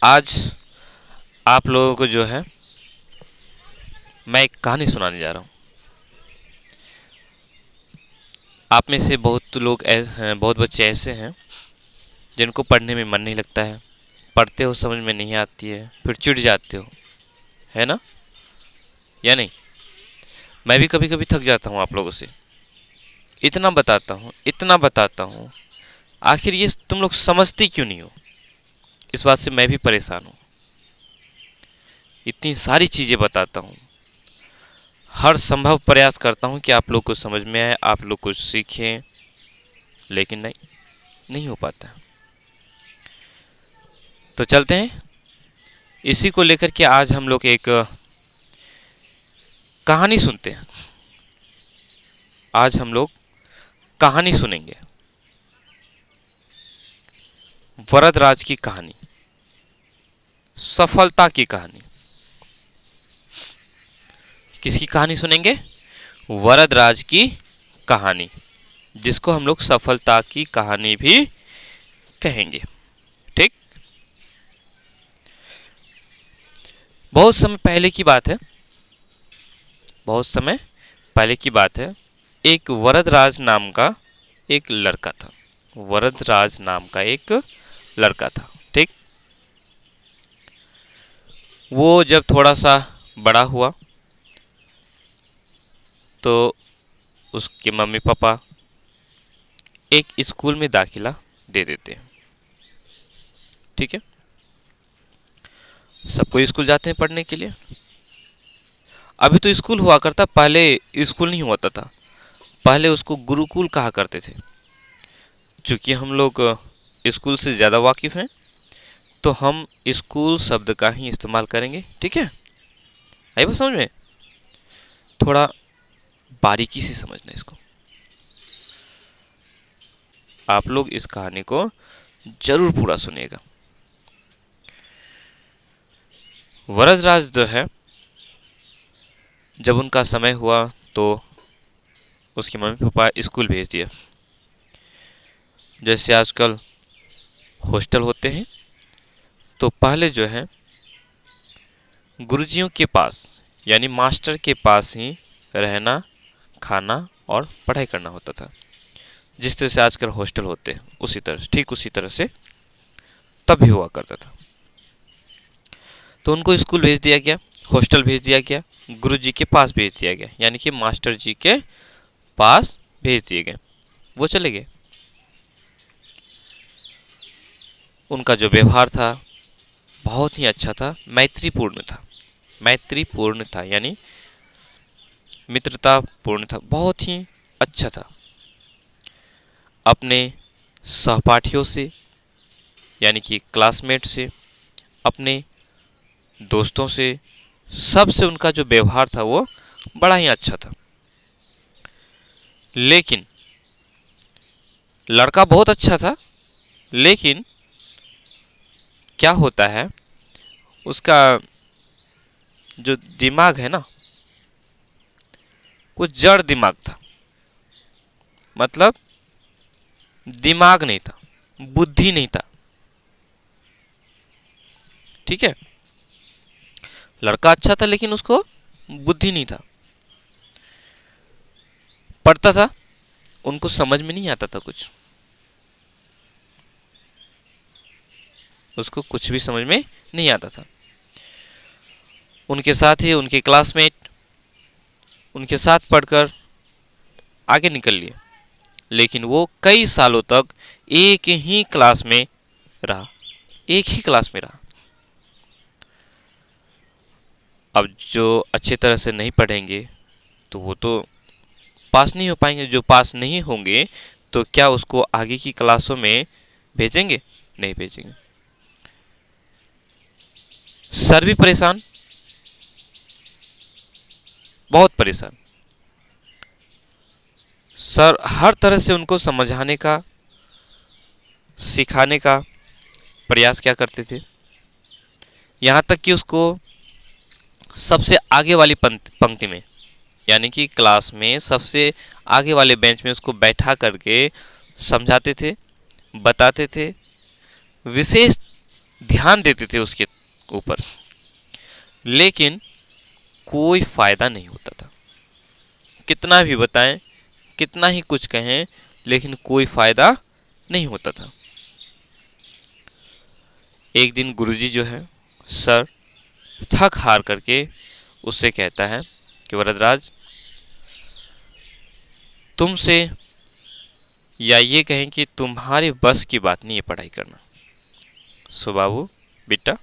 आज आप लोगों को जो है मैं एक कहानी सुनाने जा रहा हूँ। आप में से बहुत लोग ऐसे हैं, बहुत बच्चे ऐसे हैं जिनको पढ़ने में मन नहीं लगता है, पढ़ते हो समझ में नहीं आती है, फिर चिढ़ जाते हो, है ना? या नहीं? मैं भी कभी कभी थक जाता हूँ आप लोगों से। इतना बताता हूँ, आखिर ये तुम लोग समझते क्यों नहीं हो? इस बात से मैं भी परेशान हूँ। इतनी सारी चीज़ें बताता हूँ, हर संभव प्रयास करता हूँ कि आप लोग को समझ में आए, आप लोग कुछ सीखें, लेकिन नहीं हो पाता। तो चलते हैं, इसी को लेकर के आज हम लोग एक कहानी सुनते हैं। आज हम लोग कहानी सुनेंगे, वरदराज की कहानी, सफलता की कहानी। किसकी कहानी सुनेंगे? वरदराज की कहानी, जिसको हम लोग सफलता की कहानी भी कहेंगे। ठीक। बहुत समय पहले की बात है, बहुत समय पहले की बात है। एक वरदराज नाम का एक लड़का था। वरदराज नाम का एक लड़का था। ठीक। वो जब थोड़ा सा बड़ा हुआ तो उसके मम्मी पापा एक स्कूल में दाखिला दे देते हैं। ठीक है, सबको स्कूल जाते हैं पढ़ने के लिए। अभी तो स्कूल हुआ करता, पहले स्कूल नहीं होता था। पहले उसको गुरुकुल कहा करते थे। चूंकि हम लोग स्कूल से ज़्यादा वाकिफ़ हैं, तो हम स्कूल शब्द का ही इस्तेमाल करेंगे। ठीक है, आई बात समझ में? थोड़ा बारीकी से समझना इसको। आप लोग इस कहानी को जरूर पूरा सुनिएगा। वरदराज जो है, जब उनका समय हुआ तो उसके मम्मी पापा स्कूल भेज दिया। जैसे आजकल हॉस्टल होते हैं, तो पहले जो है गुरुजियों के पास यानी मास्टर के पास ही रहना, खाना और पढ़ाई करना होता था। जिस तरह से आजकल हॉस्टल होते हैं उसी तरह से, ठीक उसी तरह से तब भी हुआ करता था। तो उनको स्कूल भेज दिया गया, हॉस्टल भेज दिया गया, गुरु जी के पास भेज दिया गया, यानी कि मास्टर जी के पास भेज दिए गए। वो चले गए। उनका जो व्यवहार था बहुत ही अच्छा था, मैत्रीपूर्ण था। मैत्रीपूर्ण था यानी मित्रतापूर्ण था, बहुत ही अच्छा था। अपने सहपाठियों से यानी कि क्लासमेट से, अपने दोस्तों से, सबसे उनका जो व्यवहार था वो बड़ा ही अच्छा था। लेकिन लड़का बहुत अच्छा था, लेकिन क्या होता है, उसका जो दिमाग है ना, वो जड़ दिमाग था। मतलब दिमाग नहीं था, बुद्धि नहीं था। ठीक है, लड़का अच्छा था लेकिन उसको बुद्धि नहीं था। पढ़ता था, उनको समझ में नहीं आता था कुछ, उसको कुछ भी समझ में नहीं आता था। उनके साथ ही उनके क्लासमेट उनके साथ पढ़कर आगे निकल लिए, लेकिन वो कई सालों तक एक ही क्लास में रहा, एक ही क्लास में रहा। अब जो अच्छे तरह से नहीं पढ़ेंगे तो वो तो पास नहीं हो पाएंगे। जो पास नहीं होंगे तो क्या उसको आगे की क्लासों में भेजेंगे? नहीं भेजेंगे। सर भी परेशान, बहुत परेशान। सर हर तरह से उनको समझाने का, सिखाने का प्रयास क्या करते थे, यहाँ तक कि उसको सबसे आगे वाली पंक्ति में यानी कि क्लास में सबसे आगे वाले बेंच में उसको बैठा करके समझाते थे, बताते थे, विशेष ध्यान देते थे उसके ऊपर, लेकिन कोई फायदा नहीं होता था। कितना भी बताएं, कितना ही कुछ कहें, लेकिन कोई फायदा नहीं होता था। एक दिन गुरुजी जो है, सर थक हार करके उससे कहता है कि वरदराज, तुमसे, या ये कहें कि तुम्हारे बस की बात नहीं है पढ़ाई करना, सो बाबू बेटा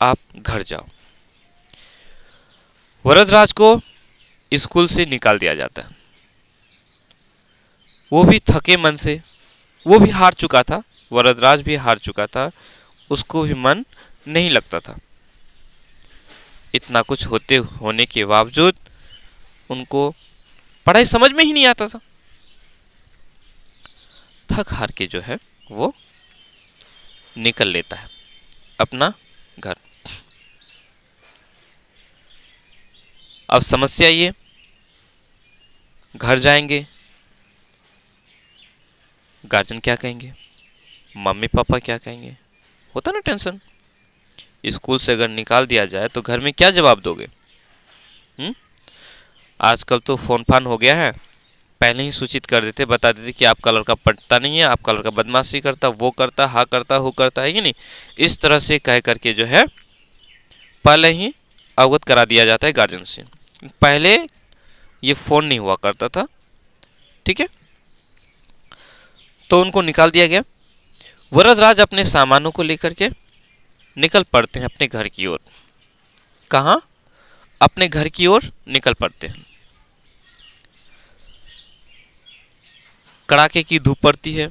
आप घर जाओ। वरदराज को स्कूल से निकाल दिया जाता है। वो भी थके मन से, वो भी हार चुका था, वरदराज भी हार चुका था, उसको भी मन नहीं लगता था। इतना कुछ होने के बावजूद उनको पढ़ाई समझ में ही नहीं आता था। थक हार के जो है वो निकल लेता है अपना घर। अब समस्या ये, घर जाएंगे, गार्जियन क्या कहेंगे, मम्मी पापा क्या कहेंगे, होता ना टेंशन। स्कूल से अगर निकाल दिया जाए तो घर में क्या जवाब दोगे? आजकल तो फोन फान हो गया है, पहले ही सूचित कर देते, बता देते कि आपका लड़का पढ़ता नहीं है, आपका लड़का बदमाशी करता, वो करता, हा करता, हो करता है कि नहीं। इस तरह से कह करके जो है पहले ही अवगत करा दिया जाता है गार्जियन से। पहले ये फोन नहीं हुआ करता था, ठीक है। तो उनको निकाल दिया गया। वरदराज अपने सामानों को लेकर के निकल पड़ते हैं अपने घर की ओर। कहाँ? अपने घर की ओर निकल पड़ते हैं। कड़ाके की धूप पड़ती है,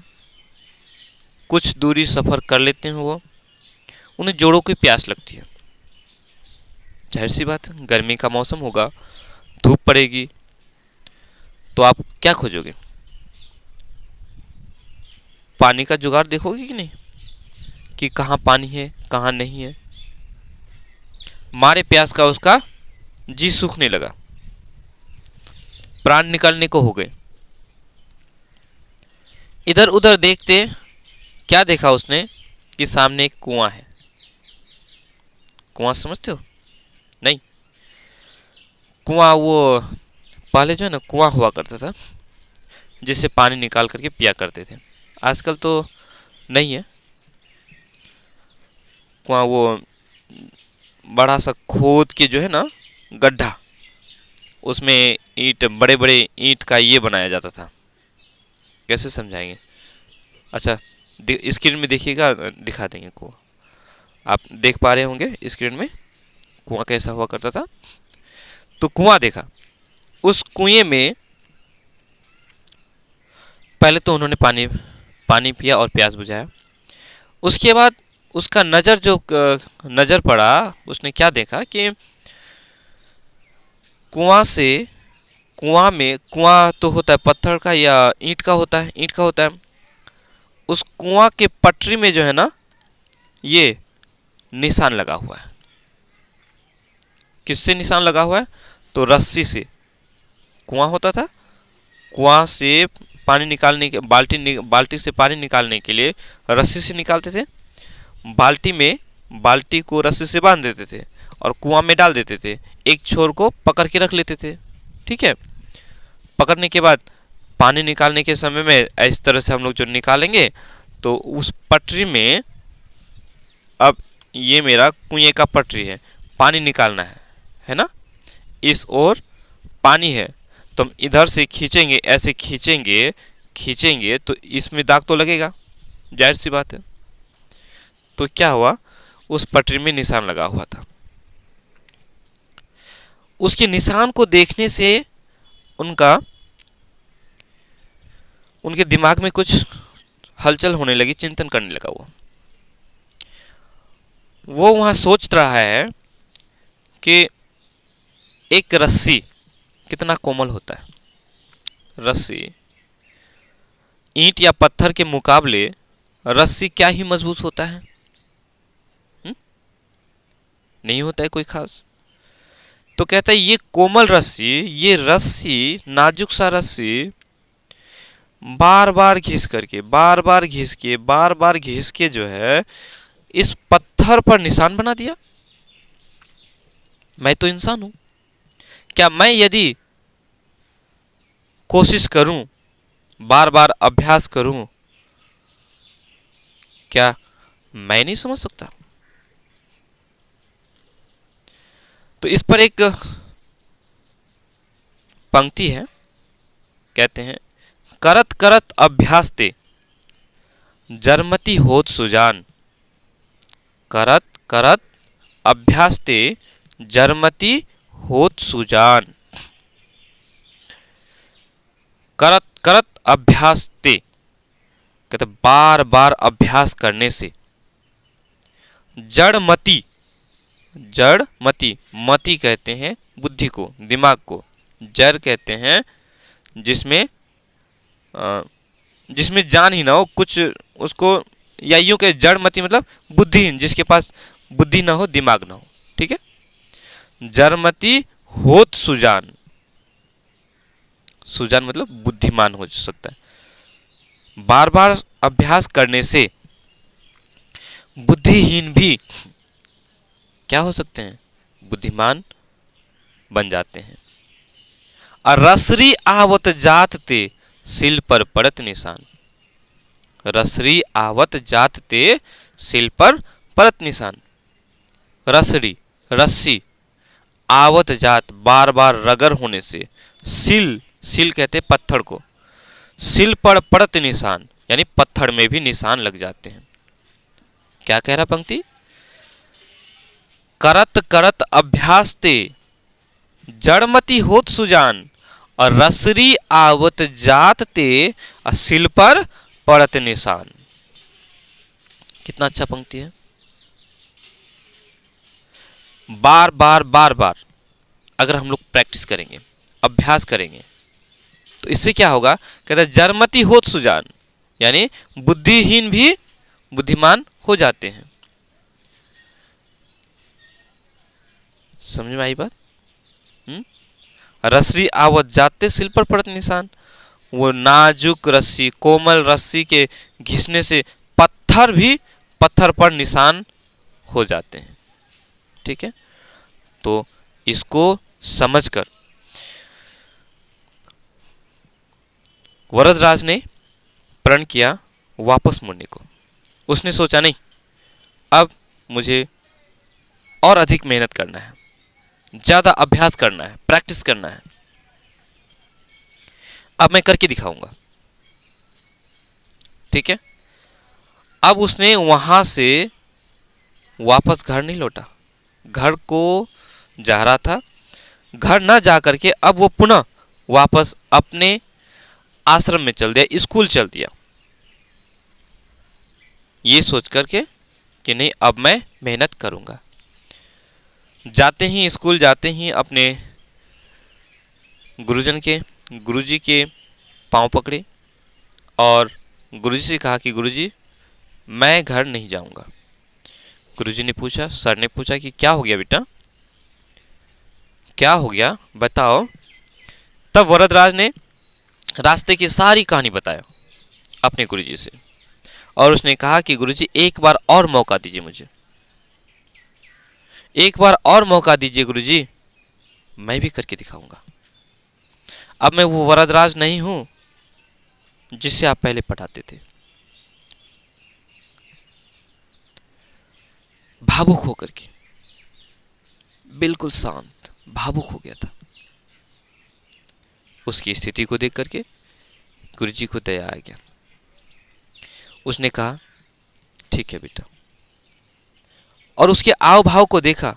कुछ दूरी सफर कर लेते हैं वो, उन्हें जोड़ों की प्यास लगती है। जाहिर सी बात है, गर्मी का मौसम होगा, धूप पड़ेगी, तो आप क्या खोजोगे? पानी का जुगाड़ देखोगे कि नहीं, कि कहाँ पानी है कहाँ नहीं है। मारे प्यास का उसका जी सूखने लगा, प्राण निकलने को हो गए। इधर उधर देखते क्या देखा उसने कि सामने एक कुआं है। कुआं समझते हो? नहीं, कुआं वो पहले जो है ना कुआं हुआ करता था जिससे पानी निकाल करके पिया करते थे। आजकल तो नहीं है कुआं, वो बड़ा सा खोद के जो है ना गड्ढा, उसमें ईंट, बड़े बड़े ईंट का ये बनाया जाता था। कैसे समझाएंगे? अच्छा स्क्रीन में देखिएगा, दिखा देंगे कुआं। आप देख पा रहे होंगे स्क्रीन में कुआं कैसा हुआ करता था। तो कुआं देखा, उस कुएं में पहले तो उन्होंने पानी पिया और प्यास बुझाया। उसके बाद उसका नजर पड़ा, उसने क्या देखा कि कुआं तो होता है पत्थर का या ईंट का होता है। उस कुआं के पटरी में जो है ना ये निशान लगा हुआ है। किससे निशान लगा हुआ है? तो रस्सी से। कुआं होता था, कुआं से पानी निकालने के बाल्टी से पानी निकालने के लिए रस्सी से निकालते थे। बाल्टी को रस्सी से बांध देते थे और कुआं में डाल देते थे, एक छोर को पकड़ के रख लेते थे, ठीक है। पकड़ने के बाद पानी निकालने के समय में इस तरह से हम लोग जो निकालेंगे तो उस पटरी में, अब ये मेरा कुएं का पटरी है, पानी निकालना है ना, इस ओर पानी है, तो हम इधर से खींचेंगे, ऐसे खींचेंगे तो इसमें दाग तो लगेगा, जाहिर सी बात है। तो क्या हुआ, उस पटरी में निशान लगा हुआ था। उसके निशान को देखने से उनके दिमाग में कुछ हलचल होने लगी, चिंतन करने लगा। वो वहां सोच रहा है कि एक रस्सी कितना कोमल होता है। रस्सी ईंट या पत्थर के मुकाबले रस्सी क्या ही मजबूत होता है? नहीं होता है कोई खास। तो कहता है ये कोमल रस्सी, ये रस्सी, नाजुक सा रस्सी बार बार घिस के जो है इस पत्थर पर निशान बना दिया। मैं तो इंसान हूं, क्या मैं यदि कोशिश करूं, बार बार अभ्यास करूं, क्या मैं नहीं समझ सकता? तो इस पर एक पंक्ति है, कहते हैं करत करत अभ्यास ते जरमती होत सुजान। करत करत अभ्यास ते जरमती होत सुजान। करत करत अभ्यास ते, कहते बार बार अभ्यास करने से, जड़मति, जड़मति, मति कहते हैं बुद्धि को, दिमाग को, जड़ कहते हैं जिसमें जिसमें जान ही ना हो कुछ उसको, या यूं के जड़मति मतलब बुद्धिहीन, जिसके पास बुद्धि ना हो, दिमाग ना हो। ठीक है, जड़मति होत सुजान, सुजान मतलब बुद्धिमान हो सकता है। बार बार अभ्यास करने से बुद्धिहीन भी क्या हो सकते हैं? बुद्धिमान बन जाते हैं। और रसरी आवत जात ते सिल पर पड़त निशान। रसरी आवत जात ते सिल पर पड़त निशान। रसरी, रस्सी, आवत जात बार बार रगर होने से, सिल, सिल कहते पत्थर को, सिल पर पड़त निशान यानी पत्थर में भी निशान लग जाते हैं। क्या कह रहा पंक्ति? करत करत अभ्यास ते जड़मति होत सुजान और रसरी आवत जात ते सिल पर पड़त निशान। कितना अच्छा पंक्ति है। बार बार बार बार अगर हम लोग प्रैक्टिस करेंगे, अभ्यास करेंगे, तो इससे क्या होगा? कहते हैं जड़मति होत सुजान यानी बुद्धिहीन भी बुद्धिमान हो जाते हैं। समझ में आई बात? रसरी आवत जाते सिल पर पड़त निशान, वो नाजुक रस्सी, कोमल रस्सी के घिसने से पत्थर भी पत्थर पर निशान हो जाते हैं। ठीक है, तो इसको समझकर वरदराज ने प्रण किया वापस मुड़ने को। उसने सोचा नहीं, अब मुझे और अधिक मेहनत करना है, ज्यादा अभ्यास करना है, प्रैक्टिस करना है, अब मैं करके दिखाऊंगा। ठीक है, अब उसने वहां से वापस घर नहीं लौटा, घर को जा रहा था, घर न जा करके अब वो पुनः वापस अपने आश्रम में चल दिया, स्कूल चल दिया, ये सोच करके कि नहीं अब मैं मेहनत करूंगा। जाते ही स्कूल जाते ही अपने गुरुजी के पांव पकड़े और गुरुजी से कहा कि गुरुजी मैं घर नहीं जाऊंगा। गुरुजी ने पूछा, सर ने पूछा कि क्या हो गया बेटा, क्या हो गया बताओ। तब वरदराज ने रास्ते की सारी कहानी बताया अपने गुरुजी से और उसने कहा कि गुरुजी एक बार और मौका दीजिए मुझे, एक बार और मौका दीजिए गुरुजी, मैं भी करके दिखाऊंगा। अब मैं वो वरदराज नहीं हूं जिससे आप पहले पढ़ाते थे। भावुक होकर के, बिल्कुल शांत, भावुक हो गया था। उसकी स्थिति को देख करके गुरुजी को दया आ गया। उसने कहा ठीक है बेटा, और उसके आव भाव को देखा,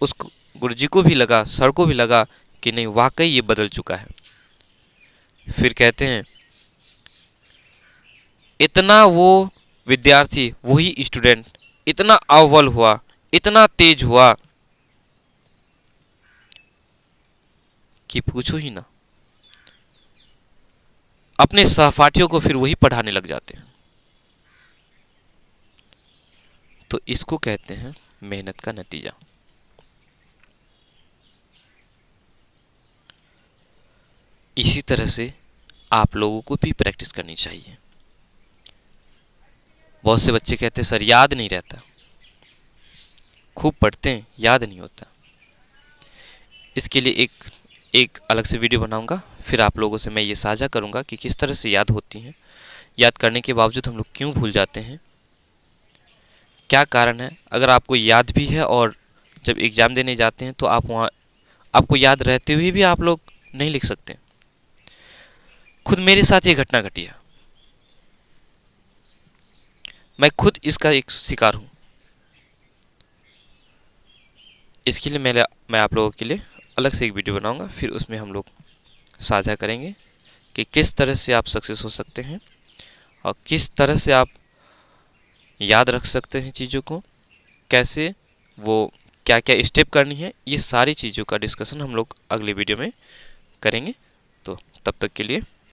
उस गुरुजी को भी लगा, सर को भी लगा कि नहीं वाकई ये बदल चुका है। फिर कहते हैं इतना वो विद्यार्थी, वही स्टूडेंट इतना अव्वल हुआ, इतना तेज हुआ कि पूछो ही ना। अपने सहपाठियों को फिर वही पढ़ाने लग जाते हैं। तो इसको कहते हैं मेहनत का नतीजा। इसी तरह से आप लोगों को भी प्रैक्टिस करनी चाहिए। बहुत से बच्चे कहते हैं सर याद नहीं रहता, खूब पढ़ते हैं याद नहीं होता। इसके लिए एक एक अलग से वीडियो बनाऊंगा, फिर आप लोगों से मैं ये साझा करूंगा कि किस तरह से याद होती हैं, याद करने के बावजूद हम लोग क्यों भूल जाते हैं, क्या कारण है। अगर आपको याद भी है और जब एग्ज़ाम देने जाते हैं तो आप वहाँ आपको याद रहते हुए भी आप लोग नहीं लिख सकते। खुद मेरे साथ ये घटना घटी है, मैं खुद इसका एक शिकार हूँ। इसके लिए मैं आप लोगों के लिए अलग से एक वीडियो बनाऊंगा, फिर उसमें हम लोग साझा करेंगे कि किस तरह से आप सक्सेस हो सकते हैं और किस तरह से आप याद रख सकते हैं चीज़ों को, कैसे वो क्या क्या स्टेप करनी है, ये सारी चीज़ों का डिस्कशन हम लोग अगले वीडियो में करेंगे। तो तब तक के लिए